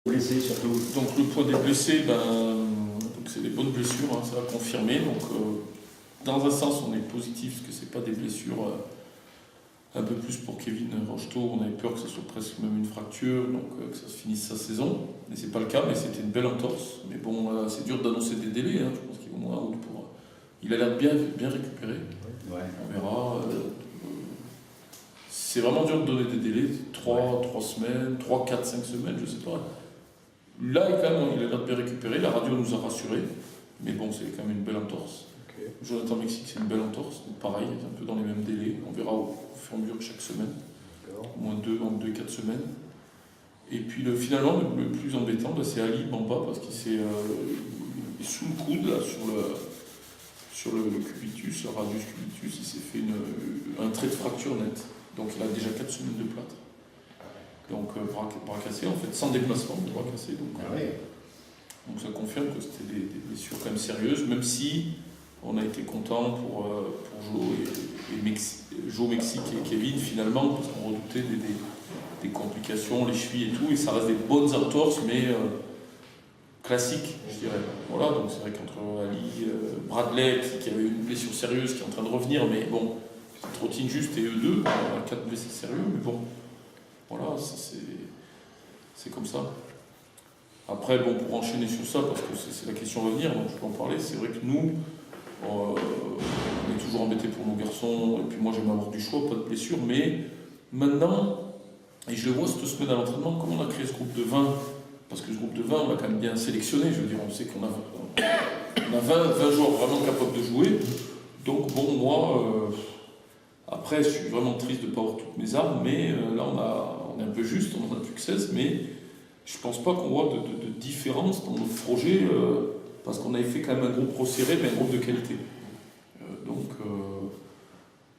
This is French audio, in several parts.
Blessés surtout. Donc le poids des blessés, c'est des bonnes blessures, hein, ça va confirmer. Donc dans un sens, on est positif parce que c'est pas des blessures un peu plus pour Kevin Rocheteau. On avait peur que ce soit presque même une fracture, donc que ça se finisse sa saison. Mais c'est pas le cas, mais c'était une belle entorse. Mais bon, c'est dur d'annoncer des délais. Hein. Je pense qu'il y a au moins un ou deux pour. Il a l'air bien récupéré. Ouais. On verra. C'est vraiment dur de donner des délais. 3 semaines, 3, 4, 5 semaines, je sais pas. Là, quand même, il a l'air de bien récupéré. La radio nous a rassurés. Mais bon, c'est quand même une belle entorse. Okay. Jonathan Mexique, c'est une belle entorse. Donc pareil, un peu dans les mêmes délais. On verra au fur et à mesure chaque semaine. Au moins 2, 4 semaines. Et puis finalement, le plus embêtant, c'est Ali Bamba, parce qu'il s'est sous le coude, là, sur le cubitus, le radius cubitus, il s'est fait un trait de fracture net. Donc il a déjà 4 semaines de plâtre. Donc bras cassé, en fait, sans déplacement, bras cassé. Donc ça confirme que c'était des blessures quand même sérieuses, même si on a été content pour Joe Mexique et Kevin finalement, parce qu'on redoutait des complications, les chevilles et tout, et ça reste des bonnes entorses, mais classiques, je dirais. Voilà, donc c'est vrai qu'entre Ali, Bradley, qui avait une blessure sérieuse, qui est en train de revenir, mais bon, trottine juste, et eux deux, on a 4 blessés sérieux, mais bon, voilà, c'est comme ça. Après, bon, pour enchaîner sur ça, parce que c'est la question à venir, donc je peux en parler, c'est vrai que nous, on est toujours embêtés pour nos garçons, et puis moi j'aime avoir du choix, pas de blessure, mais maintenant, et je le vois cette semaine à l'entraînement, comme on a créé ce groupe de 20, parce que ce groupe de 20, on l'a quand même bien sélectionné, je veux dire, on sait qu'on a 20 joueurs vraiment capables de jouer, donc bon, moi, après, je suis vraiment triste de ne pas avoir toutes mes armes, mais là, on est un peu juste, on n'en a plus que 16, mais je ne pense pas qu'on voit de différence dans notre projet, parce qu'on avait fait quand même un groupe resserré, mais un groupe de qualité. Donc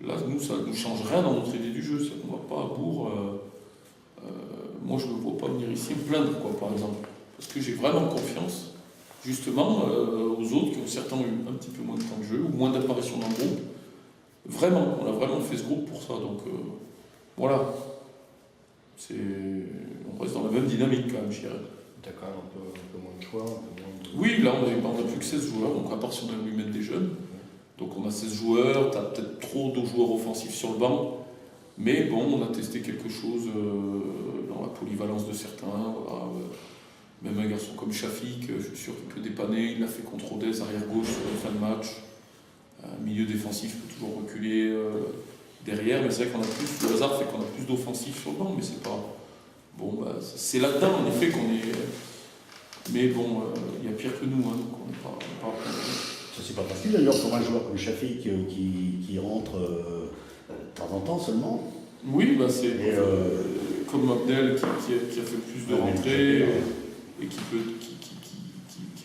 là, nous, ça ne nous change rien dans notre idée du jeu, c'est qu'on ne va pas à Bourg. Moi, je ne me vois pas venir ici me plaindre, quoi, par exemple, parce que j'ai vraiment confiance, justement, aux autres qui ont certainement eu un petit peu moins de temps de jeu, ou moins d'apparition dans le groupe. Vraiment, on a vraiment fait ce groupe pour ça, donc voilà. On reste dans la même dynamique quand même, je dirais. T'as quand même un peu moins de choix, un peu moins de... Oui, là on n'a plus que 16 joueurs, donc à part si on a voulu mettre des jeunes. Donc on a 16 joueurs, t'as peut-être trop de joueurs offensifs sur le banc, mais bon, on a testé quelque chose dans la polyvalence de certains. Voilà. Même un garçon comme Shafik, je suis sûr qu'il peut dépanner, il l'a fait contre Rodez, arrière-gauche sur la fin de match. Un milieu défensif peut toujours reculer derrière, mais c'est vrai qu'on a plus, le hasard fait qu'on a plus d'offensifs sur le banc, mais c'est pas... Bon, c'est là-dedans en effet qu'on est... Mais bon, il y a pire que nous, hein, donc on n'est pas... Ça c'est pas facile d'ailleurs pour un joueur comme Shafik qui rentre de temps en temps seulement. Oui, c'est comme Abdel qui a fait plus de rentrées et qui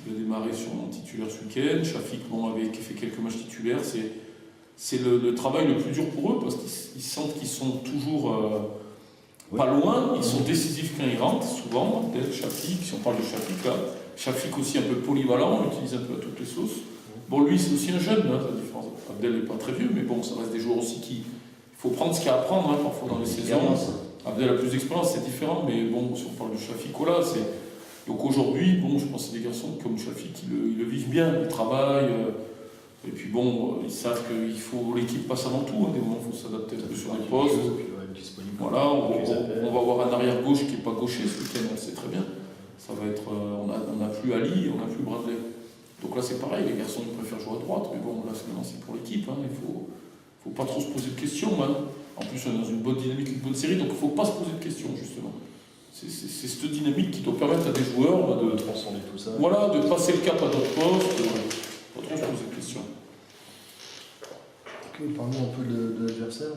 va démarrer sur mon titulaire ce week-end. Shafik avait fait quelques matchs titulaires. C'est le travail le plus dur pour eux parce qu'ils sentent qu'ils sont toujours pas loin. Ils sont décisifs quand ils rentrent, souvent. Abdel, Shafik, si on parle de Shafik, là. Shafik aussi un peu polyvalent, on l'utilise un peu à toutes les sauces. Bon, lui, c'est aussi un jeune, hein, la différence. Abdel n'est pas très vieux, mais bon, ça reste des joueurs aussi qui... Il faut prendre ce qu'il y a à prendre, hein, parfois dans les saisons. Abdel a plus d'expérience, c'est différent, mais bon, si on parle de Shafik, là, c'est... Donc aujourd'hui, bon, je pense que c'est des garçons comme Shafik qui le vivent bien, ils travaillent, et puis bon, ils savent qu'il faut... L'équipe passe avant tout, hein, des moments, il faut s'adapter un peu sur les postes. Voilà, on va avoir un arrière-gauche qui n'est pas gaucher ce week-end, on le sait très bien. Ça va être... on n'a plus Ali, on n'a plus Bradley. Donc là, c'est pareil, les garçons ils préfèrent jouer à droite, mais bon, là, c'est pour l'équipe, hein, il faut pas trop se poser de questions. Hein. En plus, on est dans une bonne dynamique, une bonne série, donc il ne faut pas se poser de questions, justement. C'est cette dynamique qui doit permettre à des joueurs de transcender tout ça. Voilà, de passer le cap à d'autres postes, pas trop se poser de questions. Ok, parlons un peu de l'adversaire.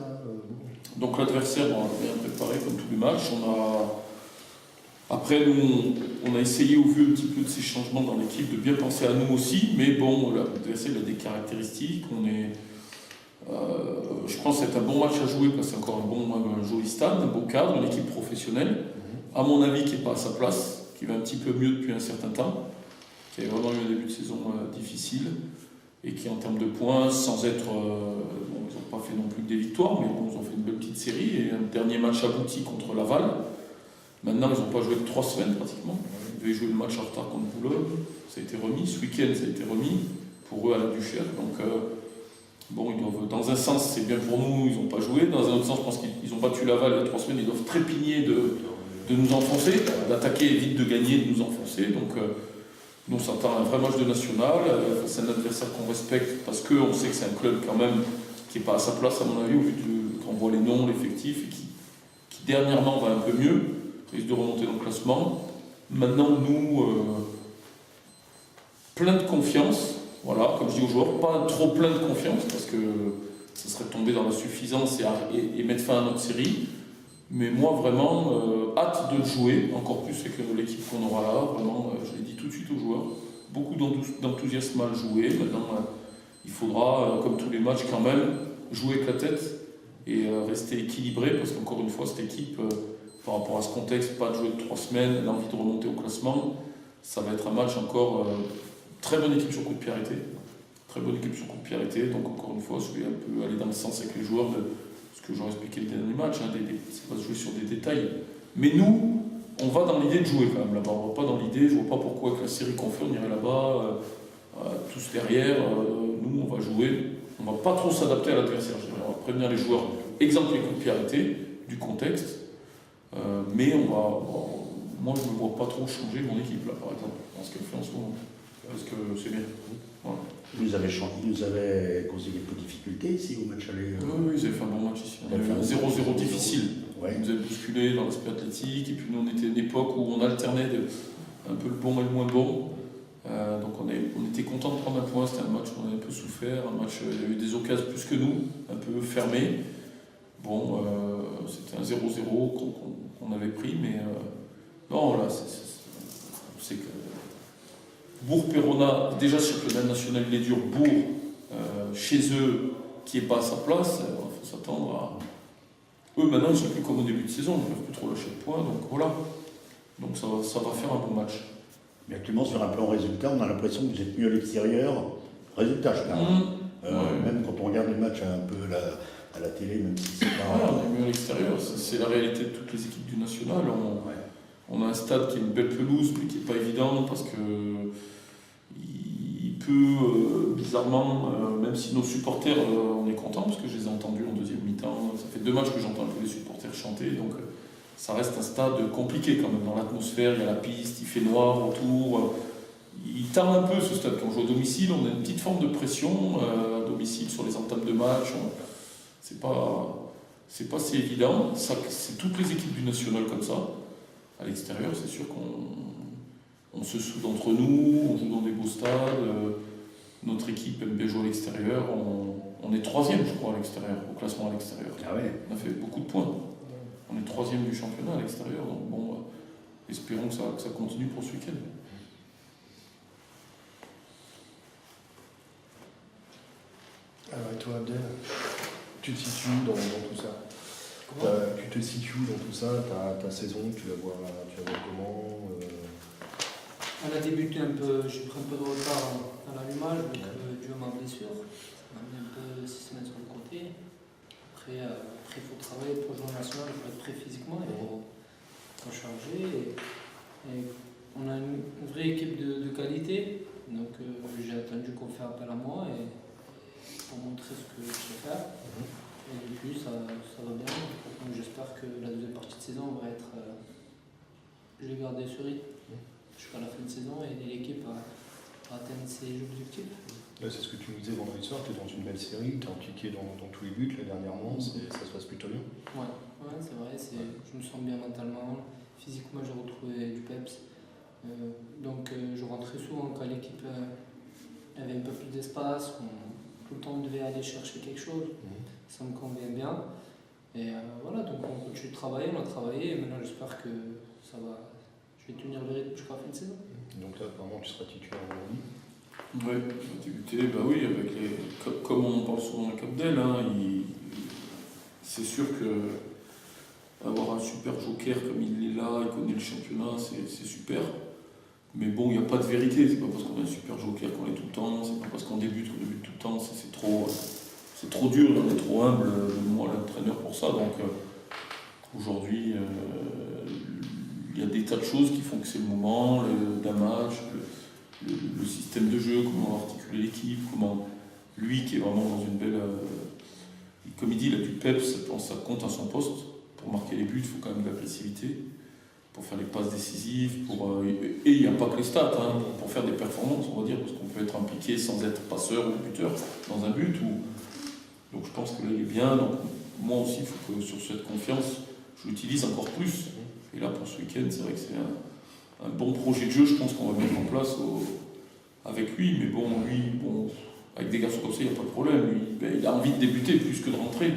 Donc l'adversaire, on a bien préparé comme tous les matchs. Après, nous, on a essayé, au vu un petit peu de ces changements dans l'équipe, de bien penser à nous aussi, mais bon, l'adversaire a des caractéristiques. Je pense que c'est un bon match à jouer parce que c'est encore un joli stade, un beau cadre, une équipe professionnelle, à mon avis qui n'est pas à sa place, qui va un petit peu mieux depuis un certain temps, qui a vraiment eu un début de saison difficile, et qui en termes de points, sans être... ils n'ont pas fait non plus que des victoires, mais bon, ils ont fait une belle petite série, et un dernier match abouti contre Laval. Maintenant, ils n'ont pas joué que 3 semaines pratiquement. devaient jouer le match en retard contre Boulogne, ça a été remis. Ce week-end, ça a été remis pour eux à la Duchère. Donc, bon, ils doivent, dans un sens, c'est bien pour nous, ils n'ont pas joué. Dans un autre sens, je pense qu'ils ont battu Laval il y a 3 semaines, ils doivent trépigner de nous enfoncer, d'attaquer et vite de gagner, de nous enfoncer. Donc, nous, on s'attend à un vrai match de national. C'est un adversaire qu'on respecte parce qu'on sait que c'est un club quand même qui n'est pas à sa place, à mon avis, au vu de quand on voit les noms, l'effectif, et qui dernièrement va un peu mieux, risque de remonter dans le classement. Maintenant, nous, plein de confiance, voilà, comme je dis aux joueurs, pas trop plein de confiance, parce que ça serait tomber dans la suffisance et mettre fin à notre série. Mais moi, vraiment, hâte de jouer, encore plus avec l'équipe qu'on aura là. Vraiment, je l'ai dit tout de suite aux joueurs, beaucoup d'enthousiasme à le jouer. Maintenant, il faudra, comme tous les matchs, quand même, jouer avec la tête et rester équilibré, parce qu'encore une fois, cette équipe, par rapport à ce contexte, pas de jouer de 3 semaines, l'envie de remonter au classement, ça va être un match encore très bonne équipe sur coup de pied arrêté. Très bonne équipe sur coup de pied arrêté. Donc, encore une fois, je vais un peu aller dans le sens avec les joueurs de ce que j'aurais expliqué le dernier match. C'est pas se jouer sur des détails. Mais nous, on va dans l'idée de jouer quand même là-bas. On va pas dans l'idée, je vois pas pourquoi avec la série qu'on fait, on irait là-bas, tous derrière. Nous, on va jouer. On va pas trop s'adapter à l'adversaire. On va prévenir les joueurs, exemple les coups de pied arrêtés, du contexte. Mais moi, je ne me vois pas trop changer mon équipe, là, par exemple, dans ce qu'elle fait en ce moment. Parce que c'est bien. Voilà. Ils nous avaient causé quelques difficultés ici au match aller. Oui, ils avaient fait un bon match ici. On a eu un 0-0 difficile. Ouais. Ils nous avaient bousculé dans l'aspect athlétique. Et puis nous, on était à une époque où on alternait un peu le bon et le moins bon. Donc on était content de prendre un point. C'était un match où on avait un peu souffert. Un match, il y a eu des occasions plus que nous, un peu fermées. Bon, c'était un 0-0 qu'on avait pris. Mais non, là, c'est que Bourg-Perona, déjà sur le championnat national, il est dur. Bourg, chez eux, qui n'est pas à sa place, il faut s'attendre à. Eux, maintenant, ils ne sont plus comme au début de saison, ils ne peuvent plus trop lâcher de points, donc voilà. Donc ça va faire un bon match. Mais actuellement, sur un plan résultat, on a l'impression que vous êtes mieux à l'extérieur. Résultat, je parle. Ouais. Même quand on regarde les matchs un peu à la télé, même si c'est pas. Voilà, on est mieux à l'extérieur, c'est la réalité de toutes les équipes du national. On a un stade qui est une belle pelouse, mais qui n'est pas évident parce que il peut, bizarrement, même si nos supporters, on est contents parce que je les ai entendus en deuxième mi-temps. Ça fait 2 matchs que j'entends un peu les supporters chanter, donc ça reste un stade compliqué quand même dans l'atmosphère. Il y a la piste, il fait noir autour. Il tarde un peu ce stade. Quand on joue à domicile, on a une petite forme de pression à domicile sur les entames de match. C'est pas si évident. C'est toutes les équipes du national comme ça. À l'extérieur, c'est sûr qu'on se soude entre nous, on joue dans des beaux stades. Notre équipe aime bien jouer à l'extérieur. On est 3e, je crois, à l'extérieur, au classement à l'extérieur. Ah ouais. On a fait beaucoup de points. On est 3e du championnat à l'extérieur. Donc bon, espérons que ça continue pour ce week-end. Alors, et toi, Abdel, tu te situes dans tout ça? Tu te situes dans tout ça, ta saison, tu la vois comment On a débuté un peu, j'ai pris un peu de retard dans l'allumage, donc dû à ma blessure. Ça m'a mis un peu 6 semaines sur le côté. Après, il faut travailler pour jouer en national, il faut être prêt physiquement, il faut changer. Et on a une vraie équipe de qualité, donc j'ai attendu qu'on fasse appel à moi pour montrer ce que je sais faire. Et depuis, ça va bien. Donc j'espère que la deuxième partie de saison va être. Je vais garder ce rythme jusqu'à la fin de saison et aider l'équipe à atteindre ses objectifs. Là, c'est ce que tu me disais vendredi soir, tu es dans une belle série, tu es impliqué dans tous les buts là, dernièrement, ça se passe plutôt bien. Ouais, c'est vrai, je me sens bien mentalement. Physiquement, j'ai retrouvé du peps. Donc je rentrais souvent quand l'équipe avait un peu plus d'espace. Tout le temps, on devait aller chercher quelque chose. Ça me convient bien. Et voilà, donc on continue de travailler, on a travaillé, et maintenant j'espère que ça va. Je vais tenir le rythme jusqu'à la fin de saison. Donc là, apparemment, tu seras titulaire aujourd'hui. Oui, on a débuté, oui, avec comme on en parle souvent avec Abdel, c'est sûr que avoir un super joker comme il est là, il connaît le championnat, c'est super. Mais bon, il n'y a pas de vérité, c'est pas parce qu'on a un super joker qu'on l'est tout le temps, c'est pas parce qu'on débute qu'on débute tout le temps, c'est trop dur, on est trop humble, moi l'entraîneur pour ça. Donc aujourd'hui, il y a des tas de choses qui font que c'est le moment, d'un match, le système de jeu, comment articuler l'équipe, comment lui qui est vraiment dans une belle... comme il dit, il a du peps, ça compte à son poste. Pour marquer les buts, il faut quand même de l'agressivité. Pour faire les passes décisives, et il n'y a pas que les stats, hein, pour faire des performances, on va dire, parce qu'on peut être impliqué sans être passeur ou buteur dans un but. Donc je pense que là il est bien. Donc moi aussi, il faut que sur cette confiance, je l'utilise encore plus. Et là pour ce week-end, c'est vrai que c'est un bon projet de jeu, je pense qu'on va mettre en place avec lui. Mais bon, avec des garçons comme ça, il n'y a pas de problème. Lui, il a envie de débuter plus que de rentrer.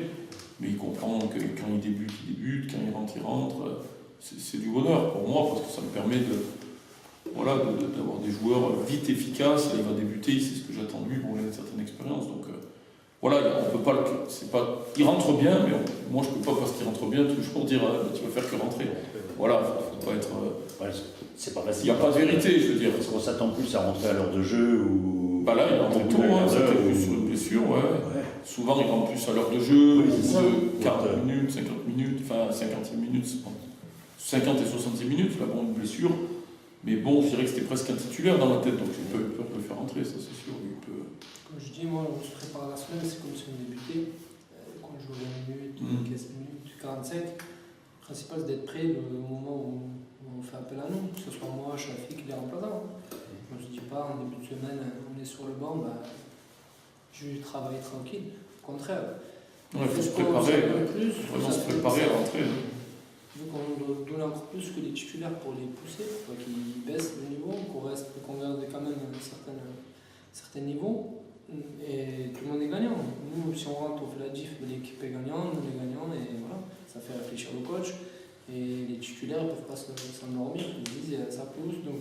Mais il comprend que quand il débute, quand il rentre. C'est du bonheur pour moi parce que ça me permet d'avoir des joueurs vite efficaces. Là, il va débuter, il sait ce que j'attends de lui, il a une certaine expérience. Donc voilà, on peut pas il rentre bien, mais moi je peux pas parce qu'il rentre bien toujours dire tu vas faire que rentrer. Voilà, faut pas être. C'est pas facile. Il n'y a pas de vérité, je veux dire. Parce qu'on s'attend plus à rentrer à l'heure de jeu ou. Bah là, il rentre tôt, c'était plus sur une blessure, ouais. Souvent, il rentre plus à l'heure de jeu, 40 minutes, 50 minutes, enfin 50 minutes, 50 et 70 minutes, là, bon, une blessure. Mais bon, je dirais que c'était presque un titulaire dans ma tête, donc j'ai pas eu peur de le faire rentrer, ça c'est sûr. Comme je dis, moi, on se prépare la semaine, c'est comme si on débutait. Quand on joue 20 minutes, 15 minutes, 45, le principal c'est d'être prêt au moment où on fait appel à nous, que ce soit moi, Shafik, les remplaçants. On ne se dit pas, en début de semaine, on est sur le banc, je travaille tranquille. Au contraire. Il faut se préparer, vraiment se préparer à rentrer. Donc on doit donner encore plus que les titulaires pour les pousser, pour qu'ils baissent le niveau, qu'on garde quand même un certain niveau. Et tout le monde est gagnant. Nous, si on rentre, on fait la diff, l'équipe est gagnante, nous les gagnants, et voilà, ça fait réfléchir le coach. Et les titulaires ne peuvent pas s'endormir, ils disent ça pousse. Donc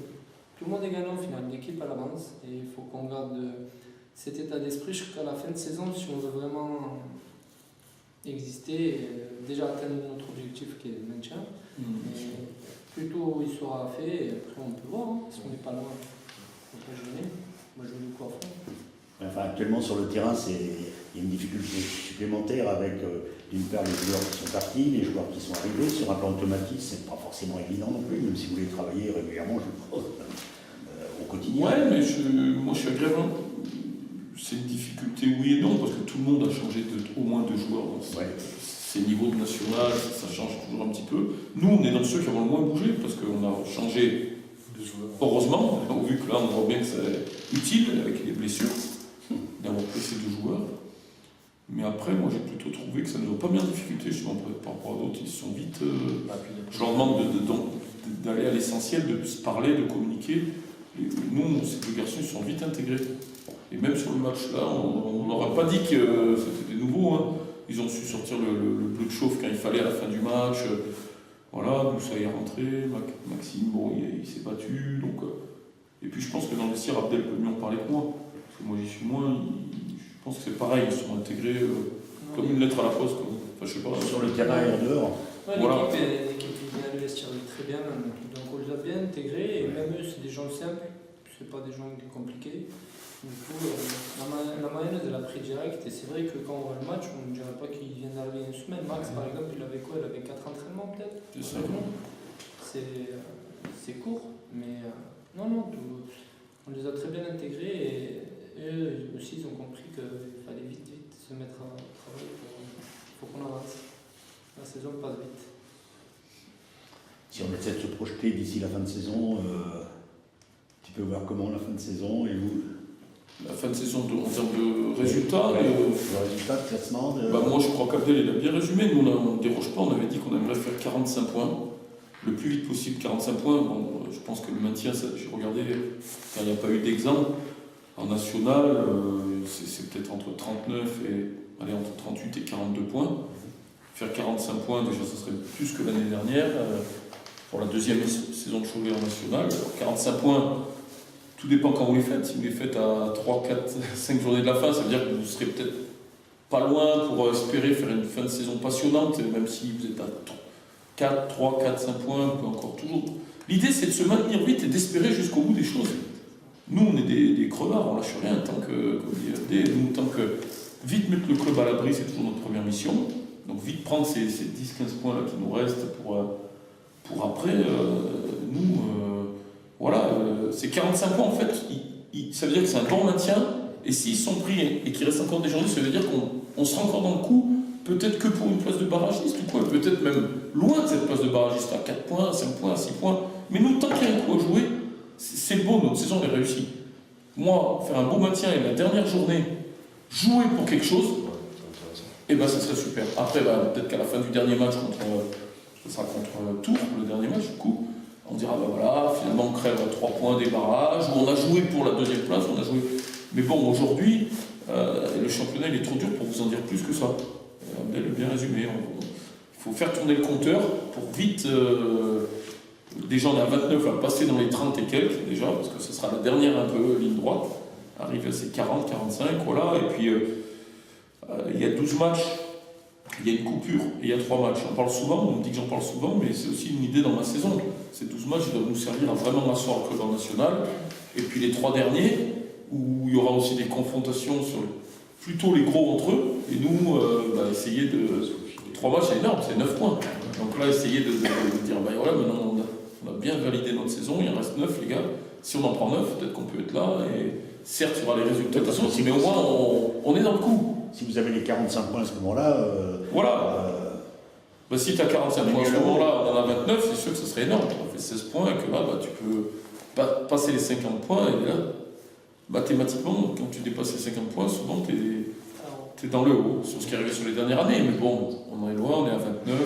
tout le monde est gagnant au final, l'équipe à l'avance. Et il faut qu'on garde cet état d'esprit jusqu'à la fin de saison si on veut vraiment exister et déjà atteindre notre objectif qui est le maintien. Plus tôt il sera fait, et après on peut voir, si on n'est pas loin, on peut gêner. Moi je joue du coup à fond. Enfin, actuellement sur le terrain, il y a une difficulté supplémentaire avec d'une part les joueurs qui sont partis, les joueurs qui sont arrivés. Sur un plan automatique, c'est pas forcément évident non plus, même si vous voulez travailler régulièrement, je pense, au quotidien. Ouais, mais moi je suis agréable. C'est une difficulté, oui et non, parce que tout le monde a changé au moins 2 joueurs. Ces niveaux de national, ça change toujours un petit peu. Nous, on est dans ceux qui avons le moins bougé, parce qu'on a changé de joueurs. Heureusement, vu que là, on voit bien que c'est utile avec les blessures d'avoir pris ces 2 joueurs. Mais après, moi, j'ai plutôt trouvé que ça ne nous a pas mis en difficulté, justement, par rapport à d'autres. Ils sont vite. Je leur demande d'aller à l'essentiel, de se parler, de communiquer. Et nous, ces 2 garçons, ils sont vite intégrés. Et même sur le match là, on n'aurait pas dit que c'était des nouveaux. Hein. Ils ont su sortir le bleu de chauffe quand il fallait à la fin du match. Voilà, Moussa est rentré, Maxime, bon, il s'est battu. Donc, et puis je pense que dans le vestiaire, Abdel peut mieux en parler que moi. Parce que moi j'y suis moins. Je pense que c'est pareil, ils sont intégrés comme une lettre à la poste. Quoi. Enfin, je sais pas. Sur le terrain et en dehors. Voilà. L'équipe est bien, le vestiaire est très bien. Donc on les a bien intégrés. Et même eux, c'est des gens simples. C'est pas des gens compliqués. Du coup, la mayonnaise, elle a pris direct. Et c'est vrai que quand on voit le match, on ne dirait pas qu'il vient d'arriver une semaine. Max, par exemple, il avait quoi? Il avait 4 entraînements peut-être. C'est court, mais non, on les a très bien intégrés. Et eux aussi, ils ont compris qu'il fallait vite se mettre à travail. Il faut qu'on avance. La saison passe vite. Si on essaie de se projeter d'ici la fin de saison, tu peux voir comment la fin de saison et où. La fin de saison en termes de résultats. Le résultat, de classement. Moi, je crois qu'Abdel il a bien résumé. Nous, on ne déroge pas. On avait dit qu'on aimerait faire 45 points. Le plus vite possible, 45 points. Bon, je pense que le maintien, j'ai regardé, quand il n'y a pas eu d'exemple, en national, c'est peut-être entre 38 et 42 points. Faire 45 points, déjà, ça serait plus que l'année dernière. Pour la deuxième saison de Cholet en national. Alors, 45 points. Tout dépend quand vous les faites. Si vous les faites à 3, 4, 5 journées de la fin, ça veut dire que vous serez peut-être pas loin pour espérer faire une fin de saison passionnante, même si vous êtes à 3, 4, 5 points, on peut encore toujours. L'idée, c'est de se maintenir vite et d'espérer jusqu'au bout des choses. Nous, on est des crevards, on lâche rien, tant que, comme dit FD, nous, tant que vite mettre le club à l'abri, c'est toujours notre première mission. Donc vite prendre ces 10-15 points là qui nous restent pour après, nous, voilà, c'est 45 points en fait, ça veut dire que c'est un bon maintien, et s'ils sont pris et qu'il reste encore des journées, ça veut dire qu'on sera encore dans le coup, peut-être que pour une place de barragiste ou quoi, peut-être même loin de cette place de barragiste, à 4 points, 5 points, 6 points, mais nous, tant qu'il y a un coup à jouer, c'est beau, notre saison est réussie. Moi, faire un beau maintien et la dernière journée, jouer pour quelque chose, et ben ça serait super. Après, peut-être qu'à la fin du dernier match, ce sera contre Tours, le dernier match, du coup, on dira, voilà, finalement on crève 3 points des barrages, où on a joué pour la deuxième place, on a joué. Mais bon, aujourd'hui, le championnat il est trop dur pour vous en dire plus que ça. Abdel a bien résumé. Il faut faire tourner le compteur pour vite. Déjà, on est à 29, à passer dans les 30 et quelques, déjà, parce que ce sera la dernière un peu ligne droite. Arrive à ces 40, 45, voilà. Et puis, il y a 12 matchs. Il y a une coupure et il y a 3 matchs. J'en parle souvent, on me dit que j'en parle souvent, mais c'est aussi une idée dans ma saison. Ces 12 matchs, ils doivent nous servir à vraiment m'asseoir le club en national. Et puis les 3 derniers, où il y aura aussi des confrontations sur plutôt les gros entre eux. Et nous, essayer de. 3 matchs, c'est énorme, c'est 9 points. Donc là, essayer de dire, voilà, maintenant on a bien validé notre saison, il en reste 9, les gars. Si on en prend 9, peut-être qu'on peut être là. Et certes, il y aura les résultats de toute façon, mais au moins, on est dans le coup. Si vous avez les 45 points à ce moment-là. Voilà. Si tu as 45 points à ce moment-là, on en a 29, c'est sûr que ça serait énorme. On fait 16 points et que là, tu peux passer les 50 points. Et là, mathématiquement, quand tu dépasses les 50 points, souvent tu es dans le haut, sur ce qui est arrivé sur les dernières années. Mais bon, on en est loin, on est à 29.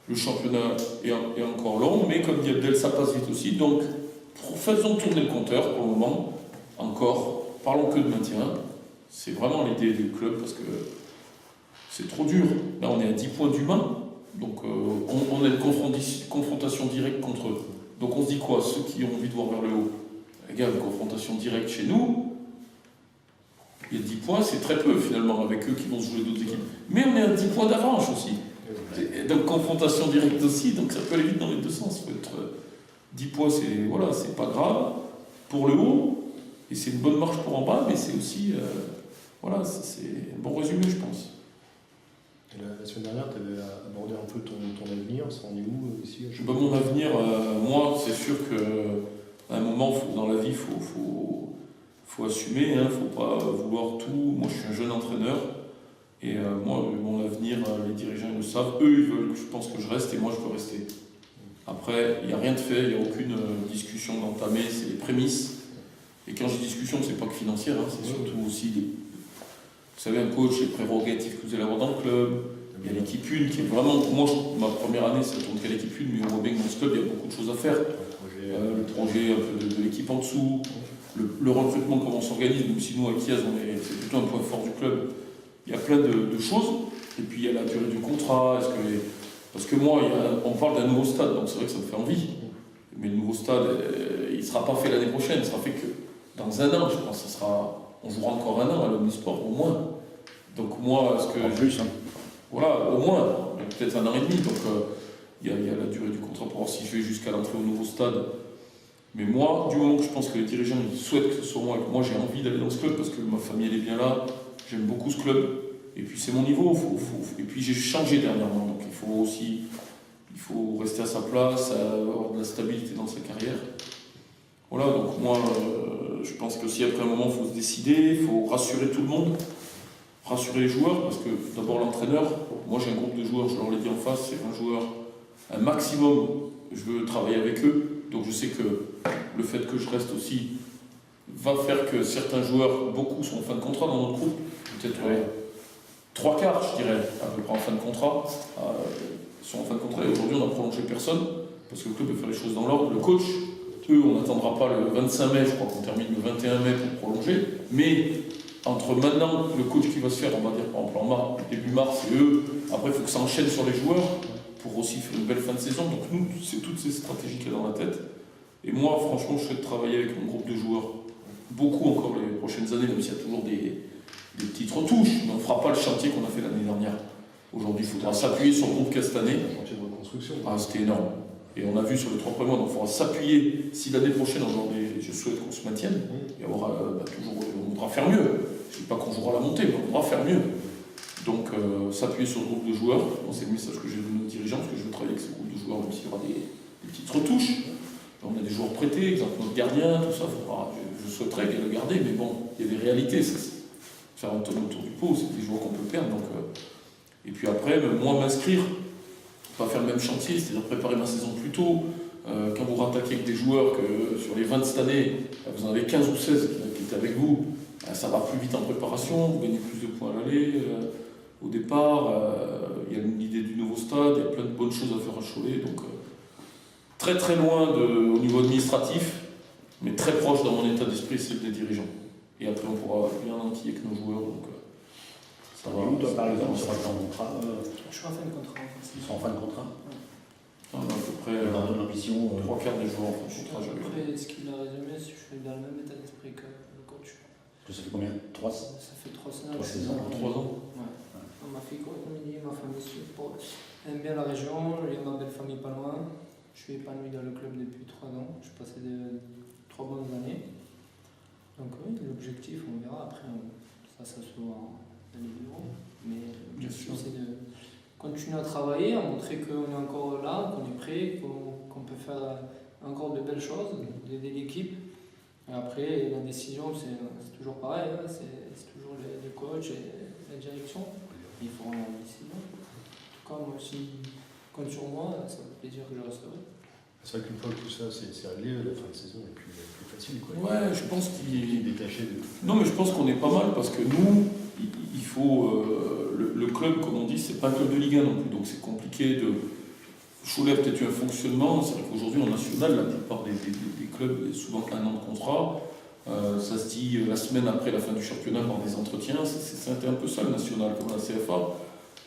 Le championnat est encore long, mais comme dit Abdel, ça passe vite aussi. Donc, faisons tourner le compteur pour le moment. Encore, parlons que de maintien. C'est vraiment l'idée du club parce que c'est trop dur. Là, on est à 10 points d'humain, donc on a une confrontation directe contre eux. Donc on se dit quoi? Ceux qui ont envie de voir vers le haut, les gars, une confrontation directe chez nous, il y a 10 points, c'est très peu finalement avec eux qui vont se jouer d'autres équipes. Mais on est à 10 points d'avance aussi. Et donc confrontation directe aussi, donc ça peut aller vite dans les deux sens. Faut être, 10 points, c'est pas grave pour le haut, et c'est une bonne marche pour en bas, mais c'est aussi. C'est un bon résumé, je pense. Et la semaine dernière, tu avais abordé un peu ton avenir, ça en est où ici Mon avenir, moi, c'est sûr qu'à un moment, dans la vie, il faut assumer, il ne faut pas vouloir tout. Moi, je suis un jeune entraîneur, et moi, mon avenir, les dirigeants ils le savent. Eux, ils veulent, je pense que je reste, et moi, je peux rester. Après, il n'y a rien de fait, il n'y a aucune discussion d'entamer, c'est les prémices. Et quand j'ai discussion, c'est pas que financière, c'est surtout aussi vous savez, un coach, les prérogatives que vous allez avoir dans le club. Il y a l'équipe 1 qui est vraiment. Moi, ma première année, ça tourne qu'à l'équipe 1, mais on voit bien que dans ce club, il y a beaucoup de choses à faire. Le projet un peu de l'équipe en dessous, le recrutement, comment on s'organise, même si nous, à Kiaz, c'est plutôt un point fort du club. Il y a plein de choses. Et puis, il y a la durée du contrat. Parce que moi, on parle d'un nouveau stade, donc c'est vrai que ça me fait envie. Mais le nouveau stade, il ne sera pas fait l'année prochaine, il sera fait que dans un an, je pense. On jouera encore un an à l'Omnisport, au moins. Donc moi, En plus, Voilà, au moins, peut-être un an et demi. Donc il y a la durée du contrat pour voir si je vais jusqu'à l'entrée au nouveau stade. Mais moi, du moment que je pense que les dirigeants ils souhaitent que ce soit moi, et que moi j'ai envie d'aller dans ce club parce que ma famille elle est bien là, j'aime beaucoup ce club. Et puis c'est mon niveau, et puis j'ai changé dernièrement, donc il faut rester à sa place, avoir de la stabilité dans sa carrière. Voilà, donc moi, je pense que si après un moment, il faut se décider, il faut rassurer tout le monde, rassurer les joueurs, parce que d'abord l'entraîneur, moi j'ai un groupe de joueurs, je leur l'ai dit en face, c'est 20 joueurs, un maximum, je veux travailler avec eux, donc je sais que le fait que je reste aussi va faire que certains joueurs, beaucoup sont en fin de contrat dans notre groupe, peut-être 3 quarts, je dirais, à peu près en fin de contrat, sont en fin de contrat, et aujourd'hui on n'a prolongé personne, parce que le club veut faire les choses dans l'ordre, le coach, eux, on n'attendra pas le 25 mai, je crois qu'on termine le 21 mai pour prolonger, mais entre maintenant, le coach qui va se faire, on va dire par exemple en début mars, et eux, après il faut que ça enchaîne sur les joueurs, pour aussi faire une belle fin de saison, donc nous, c'est toutes ces stratégies qu'il y a dans la tête, et moi, franchement, je souhaite travailler avec mon groupe de joueurs, beaucoup encore les prochaines années, même s'il y a toujours des petites retouches, mais on ne fera pas le chantier qu'on a fait l'année dernière. Aujourd'hui, il faudra s'appuyer sur le groupe Castanet. Un chantier de reconstruction. C'était énorme. Et on a vu sur les 3 premiers mois, donc il faudra s'appuyer, si l'année prochaine, je souhaite qu'on se maintienne, et on voudra faire mieux. Je ne dis pas qu'on jouera la montée, mais on voudra faire mieux. Donc s'appuyer sur le groupe de joueurs, c'est le message que j'ai donné aux dirigeants, parce que je veux travailler avec ce groupe de joueurs, même s'il y aura des petites retouches. On a des joueurs prêtés, exemple notre gardien, tout ça, je souhaiterais le garder, mais bon, il y a des réalités, faire un tour autour du pot, c'est des joueurs qu'on peut perdre. Donc, et puis après, moi m'inscrire, pas faire le même chantier, c'est-à-dire préparer ma saison plus tôt. Quand vous rattaquez avec des joueurs que sur les 20 de cette année, vous en avez 15 ou 16 qui étaient avec vous, ça va plus vite en préparation, vous gagnez plus de points à l'aller. Au départ, il y a l'idée du nouveau stade, il y a plein de bonnes choses à faire à Cholet. Donc, très très loin au niveau administratif, mais très proche dans mon état d'esprit, c'est des dirigeants. Et après, on pourra bien entier avec nos joueurs. Donc, ça va. Toi, par exemple, sur un contrat, Je suis en fin de contrat. En fait. ils sont en fin de contrat. on a à peu près Dans ton ambition, 3/4 des joueurs en Je suis contrat. après, ce qu'il a résumé, je suis dans le même état d'esprit que le coach. ça fait combien 3 Ça fait 3 saisons. 3 saisons. 3 ans. Ouais. Ma fille, comme il dit, ma famille aime bien la région, il y a ma belle famille pas loin. Je suis épanoui dans le club depuis 3 ans. J'ai passé 3 bonnes années. Donc oui, l'objectif, on verra. Après, ça se voit dans les bureaux. Mais l'objectif, c'est de continuer à travailler, à montrer qu'on est encore là, qu'on est prêt, qu'on peut faire encore de belles choses, d'aider l'équipe. Et après, la décision, c'est toujours pareil. Hein, c'est toujours les coachs et la direction. Il faut rendre la décision. En tout cas, moi, si compte sur moi, ça me fait plaisir que je resterai. C'est vrai qu'une fois que tout ça c'est réglé, la fin de saison est plus facile. Quoi. Ouais, je pense qu'il est détaché de tout. Non, mais je pense qu'on est pas mal parce que nous, il faut. Le club, comme on dit, c'est pas un club de Ligue 1 non plus, donc c'est compliqué de. Cholet a peut-être eu un fonctionnement, c'est vrai qu'aujourd'hui en national, la plupart des clubs, il y a souvent 1 an de contrat. Ça se dit la semaine après la fin du championnat dans des entretiens, c'était un peu ça le national, comme la CFA.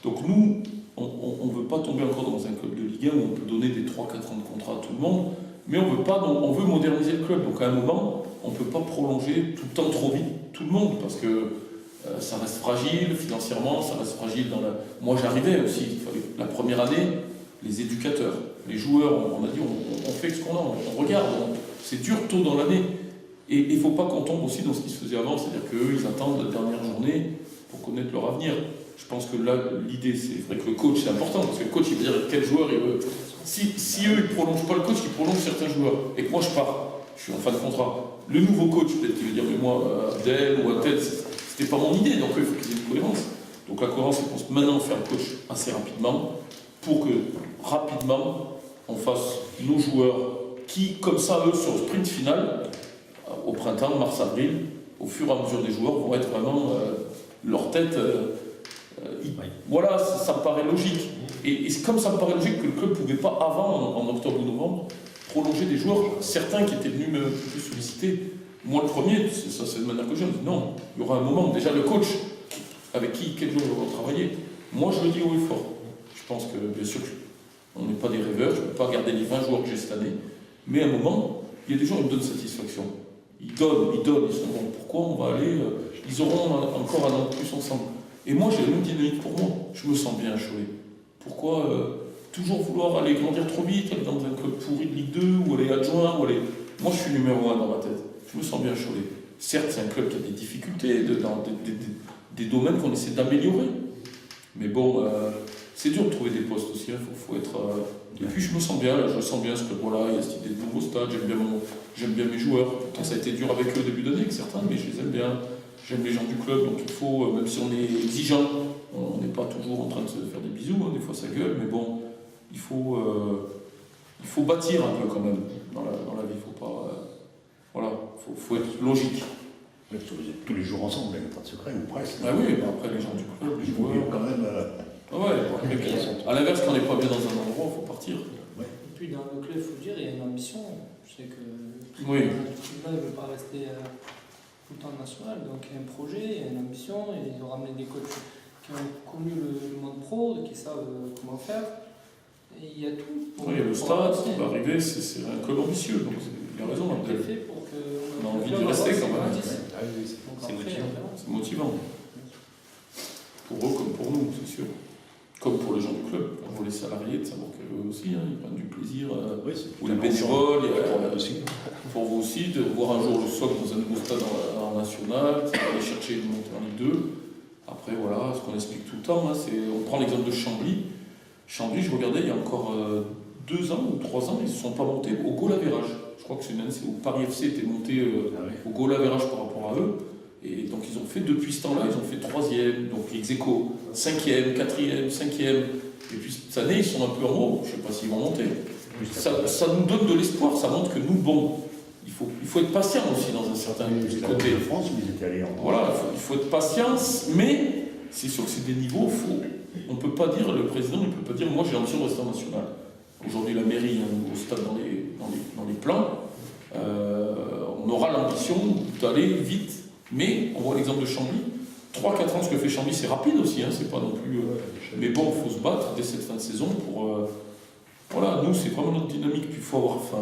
Donc nous, on ne veut pas tomber encore dans un club de Ligue 1 où on peut donner des 3-4 ans de contrat à tout le monde, mais on veut moderniser le club. Donc à un moment, on ne peut pas prolonger tout le temps trop vite tout le monde, parce que ça reste fragile financièrement, ça reste fragile dans la... Moi j'arrivais aussi, il fallait la première année, les éducateurs, les joueurs, on a dit on fait ce qu'on a, on regarde, c'est dur tôt dans l'année. Et il ne faut pas qu'on tombe aussi dans ce qui se faisait avant, c'est-à-dire qu'eux, ils attendent la dernière journée pour connaître leur avenir. Je pense que là, l'idée, c'est vrai que le coach, c'est important, parce que le coach, il va dire quel joueur il veut. Si eux, ils ne prolongent pas le coach, ils prolongent certains joueurs. Et que moi, je pars, je suis en fin de contrat. Le nouveau coach, peut-être qu'il veut dire, mais moi, Abdel ou Abdel, c'était pas mon idée, donc il faut qu'il y ait une cohérence. Donc la cohérence, c'est qu'on se maintenant faire le coach assez rapidement, pour que, rapidement, on fasse nos joueurs qui, comme ça, eux, sur le sprint final, au printemps, mars-avril, au fur et à mesure des joueurs, vont être vraiment leur tête. Voilà, ça me paraît logique. Et comme ça me paraît logique que le club ne pouvait pas, avant, en octobre ou novembre, prolonger des joueurs, certains qui étaient venus me plus solliciter. Moi, le premier, c'est de manière que je dis non, il y aura un moment. Déjà, le coach, avec quel joueur on va travailler. Moi, je le dis haut et fort. Je pense que, bien sûr, on n'est pas des rêveurs, je ne peux pas garder les 20 joueurs que j'ai cette année. Mais à un moment, il y a des gens qui me donnent satisfaction. Ils donnent, ils sont bon, pourquoi on va aller, ils auront encore un an de plus ensemble. Et moi j'ai la même dynamique pour moi, je me sens bien à Cholet. Pourquoi toujours vouloir aller grandir trop vite, aller dans un club pourri de Ligue 2, ou aller adjoint, ou aller... Moi je suis numéro 1 dans ma tête, je me sens bien à Cholet. Certes c'est un club qui a des difficultés, dans des domaines qu'on essaie d'améliorer. Mais bon, c'est dur de trouver des postes aussi, il faut être... Et puis je me sens bien, là, je sens bien ce club-là, il y a cette idée de nouveau stade, j'aime bien mes joueurs. Pourtant ça a été dur avec eux au début d'année, avec certains, mais je les aime bien. J'aime les gens du club, donc il faut, même si on est exigeant, on n'est pas toujours en train de se faire des bisous, hein, des fois ça gueule, mais bon, il faut bâtir un peu quand même dans la vie, il faut pas... voilà, faut être logique. Tous les jours ensemble, il n'y a pas de secret, ou presque. Ah oui, mais après les gens du club, les joueurs... quand même... Ah ouais, à l'inverse, quand on n'est pas bien dans un endroit, il faut partir. Ouais. Et puis dans le club, il faut dire, il y a une ambition. Je sais que le Oui. président ne veut pas rester tout le temps national, donc il y a un projet, il y a une ambition, et ils ont ramené des coachs qui ont connu le monde pro, qui savent comment faire. Et il y a tout. Oui, il y a le stade qui va arriver, c'est un club ambitieux, donc il a raison. Tout est fait pour que on a envie d'y rester quand même. C'est motivant. C'est motivant. Pour eux comme pour nous, c'est sûr. Comme pour les gens du club, pour les salariés, de savoir qu'eux aussi, hein, ils prennent du plaisir. Ou les bénévoles, pour vous aussi, de voir un jour le socle dans un nouveau stade en national, aller chercher une montée en Ligue 2. Après, voilà, ce qu'on explique tout le temps, hein, on prend l'exemple de Chambly. Chambly, je regardais, il y a encore 2 ans ou 3 ans, ils ne se sont pas montés au goal average. Je crois que c'est une année où Paris FC était monté au goal average par rapport à eux. Et donc ils ont fait, depuis ce temps-là, ils ont fait 3e, donc ex-aequo, 5e, 4e, 5e. Et puis cette année, ils sont un peu en haut, je ne sais pas s'ils vont monter. Ça nous donne de l'espoir, ça montre que nous, bon, il faut être patient aussi dans un certain côté. De France, où ils étaient allés en Voilà, il faut être patient, mais c'est sûr que c'est des niveaux, on ne peut pas dire, le président ne peut pas dire, moi j'ai l'ambition de rester en national. Aujourd'hui, la mairie a un nouveau stade dans les plans. On aura l'ambition d'aller vite, mais on voit l'exemple de Chambly. 3-4 ans, ce que fait Chambly, c'est rapide aussi, hein, c'est pas non plus. Mais bon, il faut se battre dès cette fin de saison pour. Voilà, nous, c'est vraiment notre dynamique. Puis il faut avoir faim.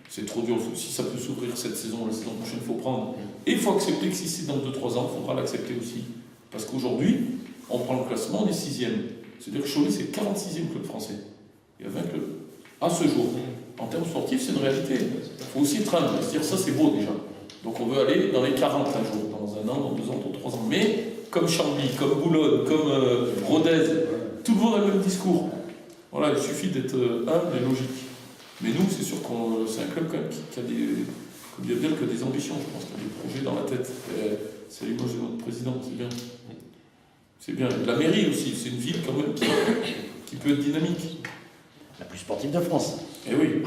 C'est trop dur. Si ça peut s'ouvrir cette saison, la saison prochaine, il faut prendre. Et il faut accepter que si c'est dans 2-3 ans, il faudra l'accepter aussi. Parce qu'aujourd'hui, on prend le classement, on est 6e. C'est-à-dire que Cholet, c'est le 46e club français. Il y a 20 clubs. À ce jour. En termes sportifs, c'est une réalité. Il faut aussi être humble. C'est-à-dire ça, c'est beau déjà. Donc on veut aller dans les 40 un jour, dans 1 an, dans 2 ans, dans 3 ans. Mais comme Chambly, comme Boulogne, comme Rodez, tout le monde a le même discours. Voilà, il suffit d'être humble et logique. Mais nous, c'est sûr que c'est un club quand même qui a des ambitions, je pense, qui a des projets dans la tête. C'est l'image de notre président, c'est bien. C'est bien. La mairie aussi, c'est une ville quand même qui peut être dynamique. la plus sportive de France. Eh oui.